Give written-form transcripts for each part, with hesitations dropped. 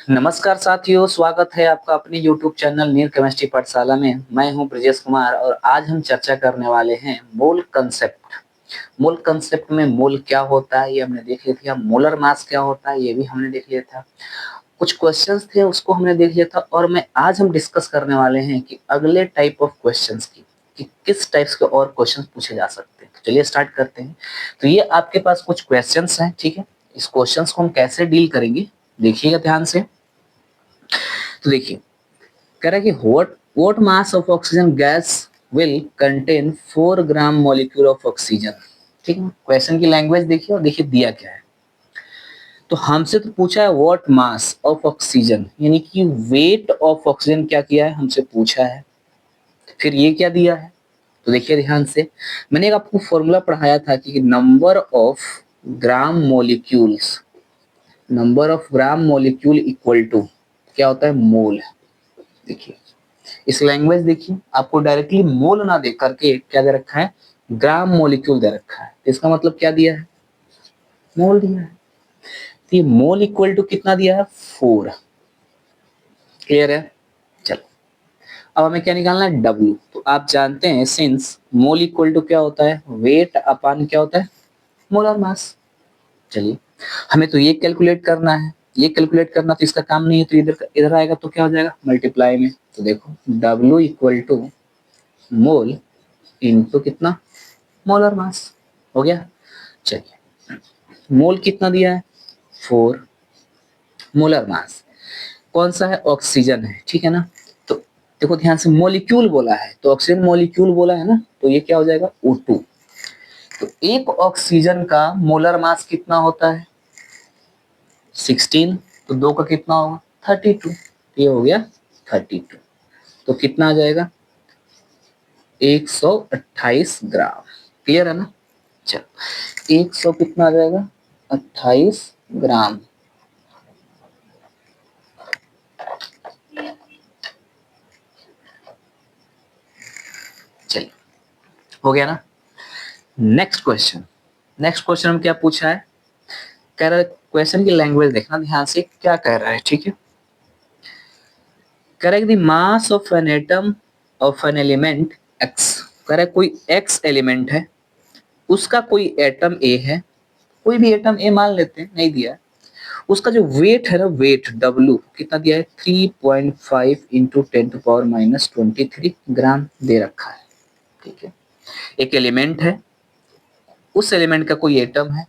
नमस्कार साथियों, स्वागत है आपका अपने YouTube चैनल नीर केमिस्ट्री पाठशाला में। मैं हूं ब्रजेश कुमार और आज हम चर्चा करने वाले हैं मोल कंसेप्ट। मोल कंसेप्ट में मोल क्या होता है ये हमने देख लिया था, मोलर मास क्या होता है ये भी हमने देख लिया था, कुछ क्वेश्चंस थे उसको हमने देख लिया था और मैं आज हम डिस्कस करने वाले हैं कि अगले टाइप ऑफ क्वेश्चंस की कि किस टाइप्स के और क्वेश्चंस पूछे जा सकते हैं। तो चलिए स्टार्ट करते हैं। तो ये आपके पास कुछ क्वेश्चंस हैं, ठीक है। इस क्वेश्चंस को हम कैसे डील करेंगे देखिएगा ध्यान से। तो देखिए, कह रहा है कि what mass of oxygen gas will contain 4 gram molecule of oxygen. ठीक है, क्वेश्चन की लैंग्वेज देखिए और देखिए दिया क्या है। तो हमसे तो पूछा है व्हाट मास ऑफ ऑक्सीजन, यानी कि वेट ऑफ ऑक्सीजन क्या किया है हमसे पूछा है। फिर ये क्या दिया है, तो देखिए ध्यान से। मैंने एक आपको फॉर्मूला पढ़ाया था कि number of gram molecules, number of gram molecule equal to क्या होता है, मोल। देखिए इस लैंग्वेज देखिए, आपको डायरेक्टली मोल ना दे करके क्या दे रखा है, ग्राम मॉलिक्यूल दे रखा है। इसका मतलब क्या दिया है, मोल दिया है। तो ये मोल इक्वल टू कितना दिया है, 4। क्लियर है। चलो अब हमें क्या निकालना है, W। तो आप जानते हैं सिंस मोल इक्वल टू क्या होता है, वेट अपान क्या होता है, मोलर मास। चलिए हमें तो ये कैलकुलेट करना है, ये कैलकुलेट करना तो इसका काम नहीं है, तो इधर इधर आएगा तो क्या हो जाएगा, मल्टीप्लाई में। तो देखो W equal to mole into कितना, मोलर मास। हो गया। चलिए मोल कितना दिया है, 4। मोलर मास कौन सा है, ऑक्सीजन है, ठीक है ना। तो देखो ध्यान से, मॉलिक्यूल बोला है तो ऑक्सीजन मॉलिक्यूल बोला है ना, तो ये क्या हो जाएगा, O2। तो एक ऑक्सीजन का मोलर मास कितना होता है, 16। तो दो का कितना होगा, 32। ये हो गया 32। तो कितना आ जाएगा, 128 ग्राम। क्लियर है ना। चलो 100 कितना आ जाएगा, 28 ग्राम। चलिए हो गया ना। नेक्स्ट क्वेश्चन, नेक्स्ट क्वेश्चन में क्या पूछा है, कह रहा है, क्वेश्चन की लैंग्वेज देखना ध्यान से क्या कह रहा है, ठीक है। कह रहा है कि mass of an atom of an element x. कह रहा है कोई एक्स एलिमेंट है, उसका कोई एटम ए है, कोई भी एटम ए मान लेते हैं, नहीं दिया है। उसका जो वेट है ना, वेट डब्ल्यू कितना दिया है, 3.5 इंटू 10⁻⁻23 ग्राम दे रखा है। ठीक है, एक एलिमेंट है, उस एलिमेंट का कोई एटम है,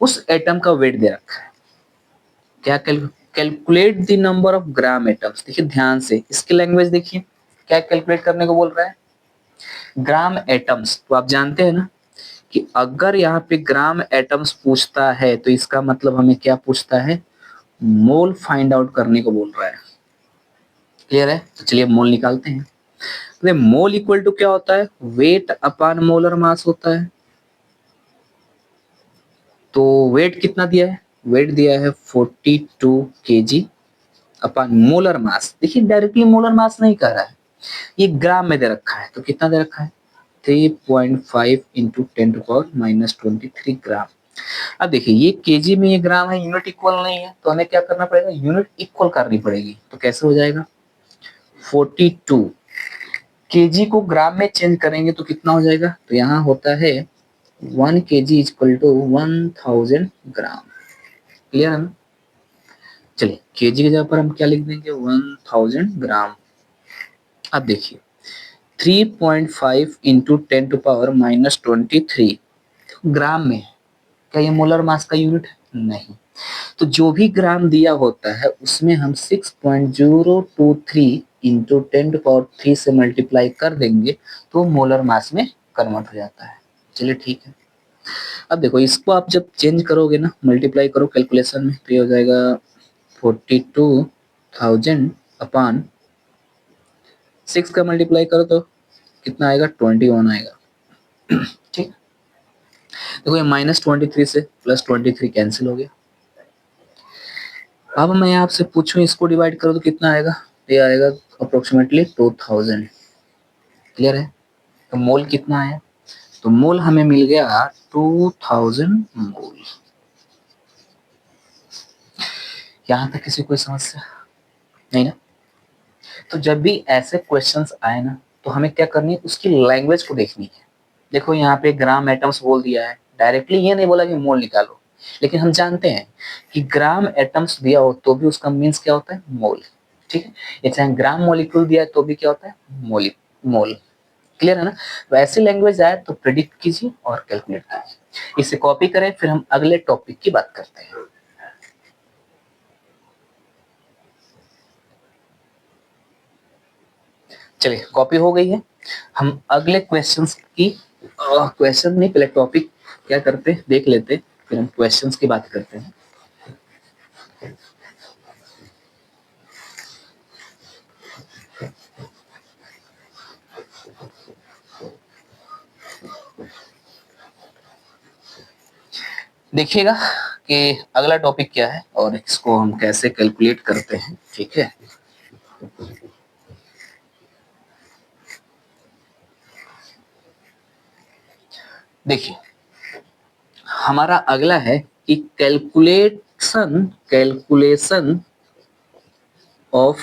उस एटम का वेट दे रखा है। क्या calculate the number of gram atoms. देखिए ध्यान से, इसकी लैंग्वेज देखिए, क्या कैलकुलेट करने को बोल रहा है, ग्राम एटम्स। तो आप जानते हैं ना कि अगर यहाँ पे ग्राम एटम्स पूछता है तो इसका मतलब हमें क्या पूछता है, मोल फाइंड आउट करने को बोल रहा है। क्लियर है। तो चलिए मोल निकालते हैं। तो मोल इक्वल टू क्या होता है, वेट अपान मोलर मास होता है। तो वेट कितना दिया है, वेट दिया है 42 kg अपान मोलर मास। देखिए डायरेक्टली मोलर मास नहीं कर रहा है, ये ग्राम में दे रखा है। तो कितना दे रखा है, 3.5 इंटू 10⁻⁻23 ग्राम। अब देखिए ये केजी में ये ग्राम है, यूनिट इक्वल नहीं है, तो हमें क्या करना पड़ेगा, यूनिट इक्वल करनी पड़ेगी। तो कैसे हो जाएगा, 42 केजी को ग्राम में चेंज करेंगे तो कितना हो जाएगा, तो यहाँ होता है 1 kg equal to 1000 gram. Clear है ना। चलिए केजी की जगह पर हम क्या लिख देंगे, 1000 ग्राम। अब देखिए 3.5 इंटू 10⁻⁻23 ग्राम में है, क्या ये मोलर मास का यूनिट है, नहीं। तो जो भी ग्राम दिया होता है उसमें हम 6.023 इंटू 10⁻³ से मल्टीप्लाई कर देंगे तो मोलर मास में कन्वर्ट हो जाता है। चलिए ठीक है। अब देखो इसको आप जब चेंज करोगे ना, मल्टीप्लाई करो कैलकुलेशन में, तो ये हो जाएगा 42,000 अपान 6 का मल्टीप्लाई करो तो कितना आएगा, 21 आएगा। ठीक। देखो ये -23 से +23 कैंसिल हो गया। अब मैं आपसे पूछूं इसको डिवाइड करो तो कितना आएगा, ये आएगा अप्रोक्सीमेटली 2000। क्लियर है। तो मोल कितना है, तो मोल हमें मिल गया 2000 मोल। यहाँ तक किसी कोई समस्या नहीं ना? तो जब भी ऐसे क्वेश्चंस आए ना, तो हमें क्या करनी है, उसकी लैंग्वेज को देखनी है। देखो यहाँ पे ग्राम एटम्स बोल दिया है, डायरेक्टली ये नहीं बोला कि मोल निकालो, लेकिन हम जानते हैं कि ग्राम एटम्स दिया हो तो भी उसका मीन्स क्या होता है, मोल। ठीक है, ये चाहे ग्राम मॉलिक्यूल दिया है तो भी क्या होता है, मोल। क्लियर है ना? तो ऐसी लैंग्वेज आए तो प्रेडिक्ट कीजिए और कैलकुलेट कीजिए। इसे कॉपी करें, फिर हम अगले टॉपिक की बात करते हैं। चलिए, कॉपी हो गई है। हम अगले क्वेश्चंस की क्वेश्चन नहीं, पहले टॉपिक क्या करते हैं देख लेते, फिर हम क्वेश्चंस की बात करते हैं। देखिएगा कि अगला टॉपिक क्या है और इसको हम कैसे कैलकुलेट करते हैं। ठीक है, देखिए हमारा अगला है कि of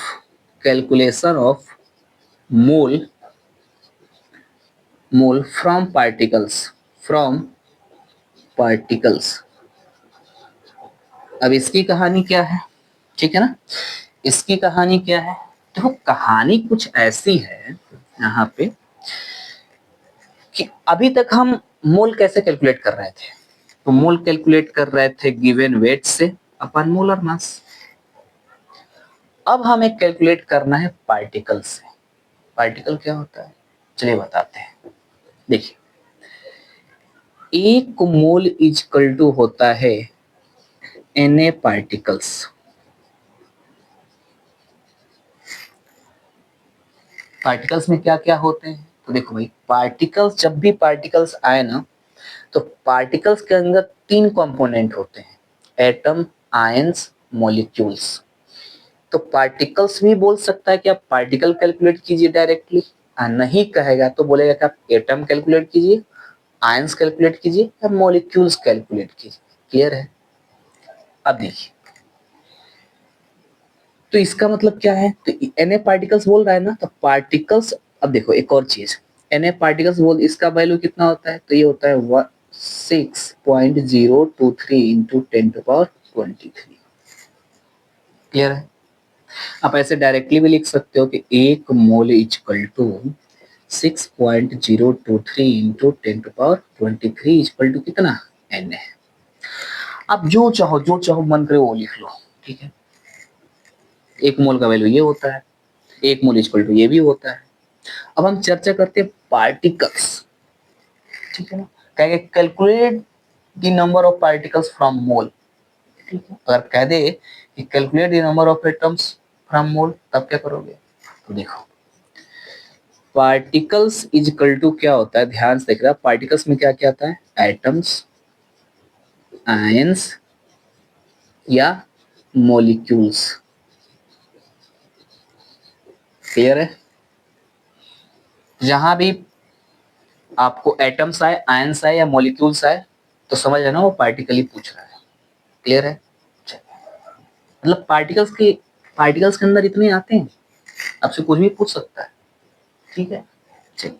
calculation of mole from particles. अब इसकी कहानी क्या है, ठीक है ना? इसकी कहानी क्या है, देखो कहानी कुछ ऐसी है यहाँ पे कि अभी तक हम मोल कैसे कैलकुलेट कर रहे थे, तो मोल कैलकुलेट कर रहे थे गिवन वेट से अपन मोलर मास। अब हमें कैलकुलेट करना है पार्टिकल से। पार्टिकल क्या होता है, चलिए बताते हैं। देखिए, एक मोल इक्वल टू होता है Na पार्टिकल्स। पार्टिकल्स में क्या क्या होते हैं, तो देखो भाई, पार्टिकल्स जब भी पार्टिकल्स आए ना, तो पार्टिकल्स के अंदर तीन कंपोनेंट होते हैं, एटम, आयंस, मॉलिक्यूल्स। तो पार्टिकल्स भी बोल सकता है कि आप पार्टिकल कैलकुलेट कीजिए डायरेक्टली, नहीं कहेगा तो बोलेगा कि आप एटम कैलकुलेट कीजिए, आयंस कैलकुलेट कीजिए या मॉलिक्यूल्स कैलकुलेट कीजिए। क्लियर है? अब देखिए, तो इसका मतलब क्या है, तो Na पार्टिकल्स बोल रहा है ना, तो पार्टिकल्स, अब देखो एक और चीज, Na पार्टिकल्स बोल, इसका वैल्यू कितना होता है, तो ये होता है 6.023 इंटू 10⁻23। क्लियर है? आप ऐसे डायरेक्टली भी लिख सकते हो कि एक mole equal to 6.023 into 10⁻23 equal to कितना, Na। आप जो चाहो मन करे वो लिख लो। ठीक है, एक मोल का वैल्यू ये होता है, एक मोल इक्वल टू ये भी होता है। अब हम चर्चा करते हैं पार्टिकल्स। ठीक है ना, कहेंगे calculate the number of particles from mole. ठीक है, अगर कह दे कि calculate the number of atoms from mole, तब क्या करोगे, तो देखो पार्टिकल्स इज इक्वल टू क्या होता है, ध्यान से देख रहा, पार्टिकल्स में क्या क्या आता है, एटम्स, आयंस या मॉलिक्यूल्स। क्लियर है? जहां भी आपको एटम्स आए, आयंस आए या मॉलिक्यूल्स आए, तो समझ लेना वो पार्टिकल ही पूछ रहा है। क्लियर है? मतलब पार्टिकल्स के अंदर इतने आते हैं, आपसे कुछ भी पूछ सकता है। ठीक है, चलिए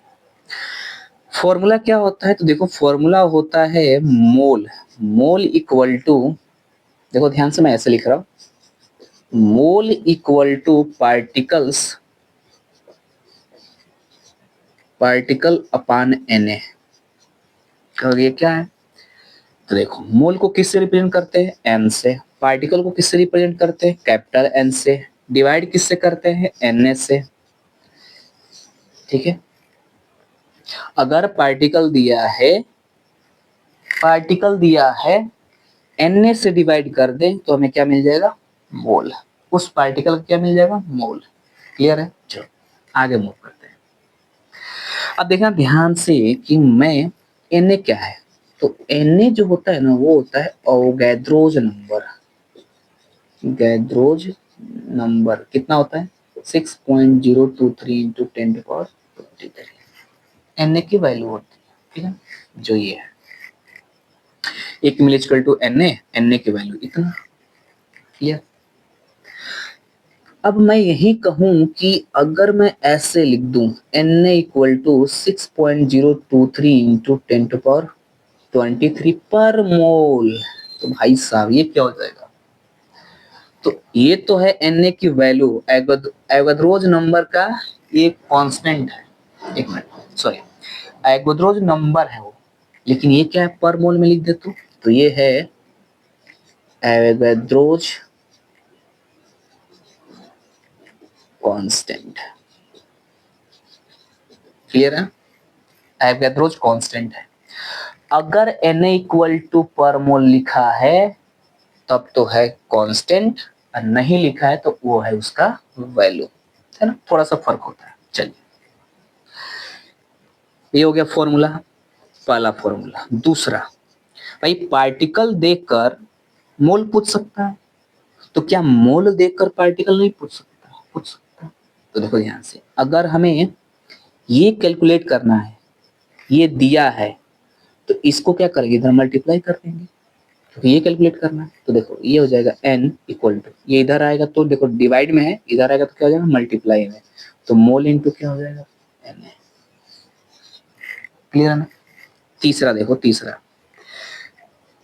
फॉर्मूला क्या होता है, तो देखो फॉर्मूला होता है मोल। मोल इक्वल टू, देखो ध्यान से मैं ऐसे लिख रहा हूं, mole equal to particle upon Na। और ये क्या है, तो देखो मोल को किससे रिप्रेजेंट करते हैं, n से, पार्टिकल को किससे रिप्रेजेंट करते हैं, कैपिटल N से, डिवाइड किससे करते हैं, Na से। ठीक है, अगर पार्टिकल दिया है Na से डिवाइड कर दें तो हमें क्या मिल जाएगा, मोल। उस पार्टिकल का क्या मिल जाएगा, मोल। क्लियर है? चलो आगे मूव करते हैं। अब देखना ध्यान से कि मैं Na क्या है, तो Na जो होता है ना, वो होता है अवोगैद्रोज नंबर। गैद्रोज नंबर कितना होता है, 6.023 इंटू 10⁻23 Na की वैल्यू होती है। ठीक है, जो ये है 1 मिल इक्वल टू Na की वैल्यू इतना। क्लियर? अब मैं यही कहूं कि अगर मैं ऐसे लिख दूं Na इक्वल टू 6.023 इंटू 10⁻23 पर मोल, तो भाई साहब ये क्या हो जाएगा? तो ये तो है Na की वैल्यू, एवोगाड्रोज नंबर का एक कांस्टेंट है, एक मिनट सॉरी, एवोगाड्रोज नंबर है वो, लेकिन ये क्या है, पर मोल में लिख देता हूं, तो ये है एवोगाड्रोज कांस्टेंट। क्लियर है? एवोगाड्रोज कांस्टेंट है। अगर Na इक्वल टू पर मोल लिखा है तब तो है कांस्टेंट, और नहीं लिखा है तो वो है उसका वैल्यू, है ना, थोड़ा सा फर्क होता है। चलिए, ये हो गया फॉर्मूला, पहला फॉर्मूला। दूसरा, भाई पार्टिकल देखकर मोल पूछ सकता है, तो क्या मोल देखकर पार्टिकल नहीं पूछ सकता? पूछ सकता है। तो देखो ध्यान से, अगर हमें ये कैलकुलेट करना है, ये दिया है, तो इसको क्या करेंगे, इधर मल्टीप्लाई कर देंगे, क्योंकि ये कैलकुलेट करना है। तो देखो ये हो जाएगा n इक्वल टू, ये इधर आएगा तो देखो डिवाइड में है, इधर आएगा तो क्या हो जाएगा, मल्टीप्लाई में, तो मोल इंटू क्या हो जाएगा, n है। क्लियर है ना? तीसरा देखो, तीसरा,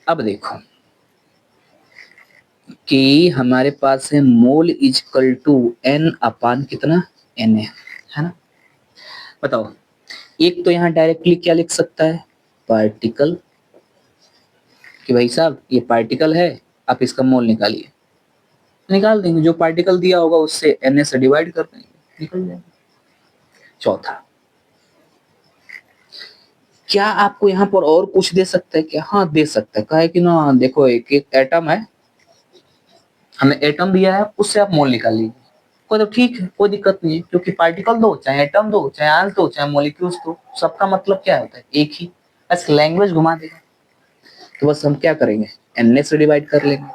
अब देखो कि हमारे पास है मोल इजकल टू n अपान कितना, n है ना? बताओ, एक तो यहाँ डायरेक्टली क्या लिख सकता है, पार्टिकल, कि भाई साहब ये पार्टिकल है, आप इसका मोल निकालिए, निकाल देंगे, जो पार्टिकल दिया होगा उससे Na से डिवाइड कर देंगे, निकल जाएगा। चौथा, क्या आपको यहाँ पर और कुछ दे सकता है क्या? हाँ दे सकता है, कहे कि ना देखो एक एक एटम है, हमें एटम दिया है, उससे आप मोल निकाल लीजिए, कोई तो ठीक है, कोई दिक्कत नहीं है, क्योंकि पार्टिकल दो, चाहे एटम दो, चाहे आयंस दो, चाहे मॉलिक्यूल्स दो, सबका मतलब क्या होता है, एक ही, बस लैंग्वेज घुमा देगा। तो बस हम क्या करेंगे, Na से डिवाइड कर लेंगे।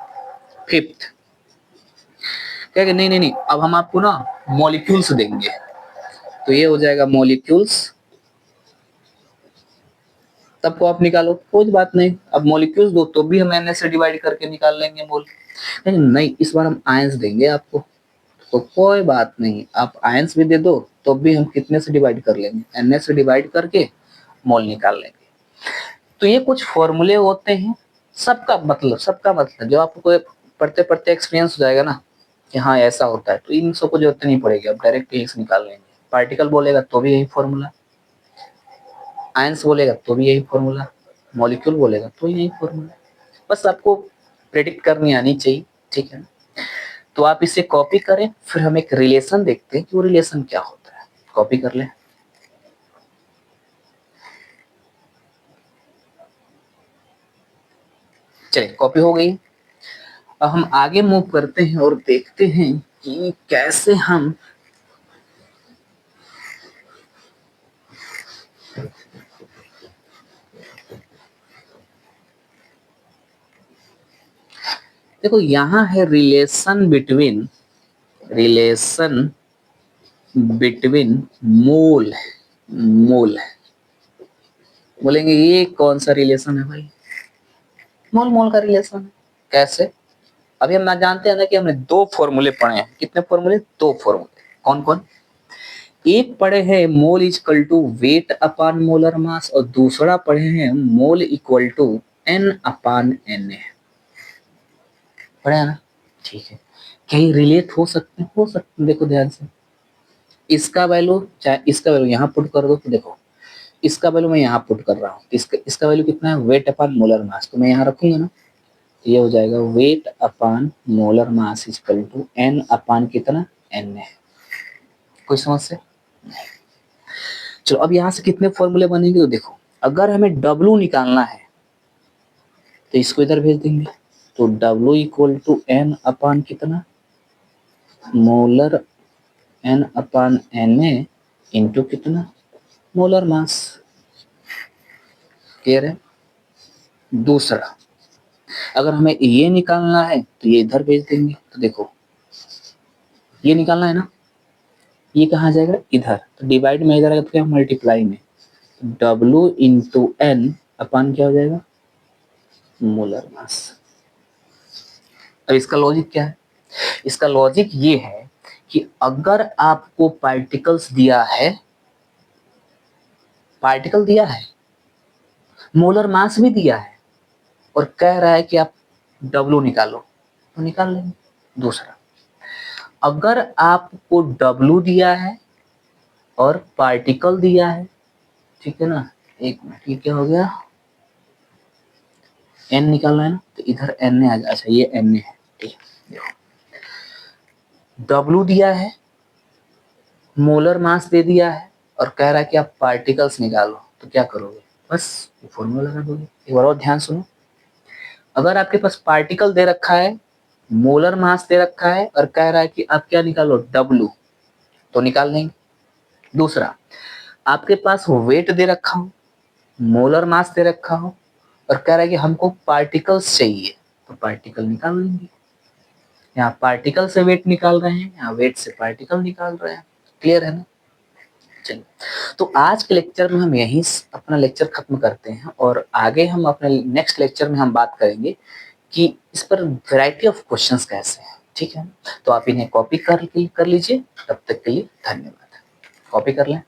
फिफ्थ, क्या नहीं नहीं नहीं, अब हम आपको ना मॉलिक्यूल्स देंगे, तो ये हो जाएगा मॉलिक्यूल्स, तब को आप निकालो, कोई बात नहीं, अब मॉलिक्यूल्स दो तो भी हम Na से डिवाइड करके निकाल लेंगे मोल, नहीं नहीं, इस बार हम आयंस देंगे आपको, तो कोई बात नहीं, आप आयंस भी दे दो तो भी हम कितने से डिवाइड कर लेंगे, Na से डिवाइड करके मोल निकाल लेंगे। तो ये कुछ फॉर्मूले होते हैं, सबका मतलब जब आपको पढ़ते पढ़ते एक्सपीरियंस हो जाएगा ना कि हाँ ऐसा होता है, तो इन सबको जरूरत नहीं पड़ेगी, आप डायरेक्ट यही से निकाल लेंगे। पार्टिकल बोलेगा तो भी यही फॉर्मूला, आयंस बोलेगा तो भी यही फॉर्मूला, मॉलिक्यूल बोलेगा तो यही फॉर्मूला, बस आपको प्रेडिक्ट करनी आनी चाहिए, ठीक है। तो आप इसे कॉपी करें, फिर हम एक रिलेशन देखते हैं कि वो रिलेशन क्या होता है। कॉपी कर लें, चलिए कॉपी हो गई। अब हम आगे मूव करते हैं और देखते हैं कि कैसे हम देखो यहाँ है रिलेशन बिटवीन मोल, मोल बोलेंगे ये कौन सा रिलेशन है भाई, मोल मोल का रिलेशन है। कैसे? अभी हम ना जानते हैं ना कि हमने दो फॉर्मूले पढ़े हैं, कितने फॉर्मूले, दो फॉर्मूले, कौन कौन, एक पढ़े हैं mole equal to weight upon molar mass, और दूसरा पढ़े हैं mole equal to n upon Na, पढ़े है ना? ठीक है, क्या ये रिलेट हो सकते हैं? हो सकते हैं, देखो ध्यान से, इसका वैल्यू चाहे इसका वैल्यू यहाँ पुट कर दो, तो देखो इसका वैल्यू मैं यहाँ पुट कर रहा हूँ, इसका वैल्यू कितना है, वेट अपान मोलर मास, तो मैं यहाँ रखूंगा ना, ये हो जाएगा weight upon molar mass equal to n upon कितना, Na। कोई समस्या? चलो अब यहाँ से कितने फॉर्मूले बनेंगे, तो देखो अगर हमें W निकालना है तो इसको इधर भेज देंगे, तो W equal to n upon कितना, molar n upon Na into कितना, मोलर मास। क्लियर है? दूसरा, अगर हमें ये निकालना है तो ये इधर भेज देंगे, तो देखो ये निकालना है ना, ये कहाँ जाएगा, इधर, तो डिवाइड में इधर आएगा तो क्या, मल्टीप्लाई में, W इंटू n अपान क्या हो जाएगा, मोलर मास। अब इसका लॉजिक क्या है, इसका लॉजिक ये है कि अगर आपको पार्टिकल्स दिया है, पार्टिकल दिया है, मोलर मास भी दिया है और कह रहा है कि आप W निकालो, तो निकाल लेंगे। दूसरा, अगर आपको W दिया है और पार्टिकल दिया है, ठीक है ना, एक मिनट, ये क्या हो गया, N निकालना है ना, तो इधर N आ जाए, अच्छा ये N है, ठीक है। W दिया है, मोलर मास दे दिया है और कह रहा है कि आप पार्टिकल्स निकालो, तो क्या करोगे, बस फॉर्मूला लगा दोगे। एक बार और ध्यान सुनो, अगर आपके पास पार्टिकल दे रखा है, मोलर मास दे रखा है और कह रहा है कि आप क्या निकालो, W, तो निकाल लेंगे। दूसरा, आपके पास वेट दे रखा हो, मोलर मास दे रखा हो और कह रहा है कि हमको पार्टिकल्स चाहिए, तो पार्टिकल निकाल लेंगे। यहाँ पार्टिकल से वेट निकाल रहे हैं, यहाँ वेट से पार्टिकल निकाल रहे हैं। क्लियर है ना? चलिए, तो आज के लेक्चर में हम यहीं अपना लेक्चर खत्म करते हैं और आगे हम अपने नेक्स्ट लेक्चर में हम बात करेंगे कि इस पर वैरायटी ऑफ क्वेश्चंस कैसे हैं। ठीक है, तो आप इन्हें कॉपी कर लीजिए। तब तक के लिए धन्यवाद। कॉपी कर लें।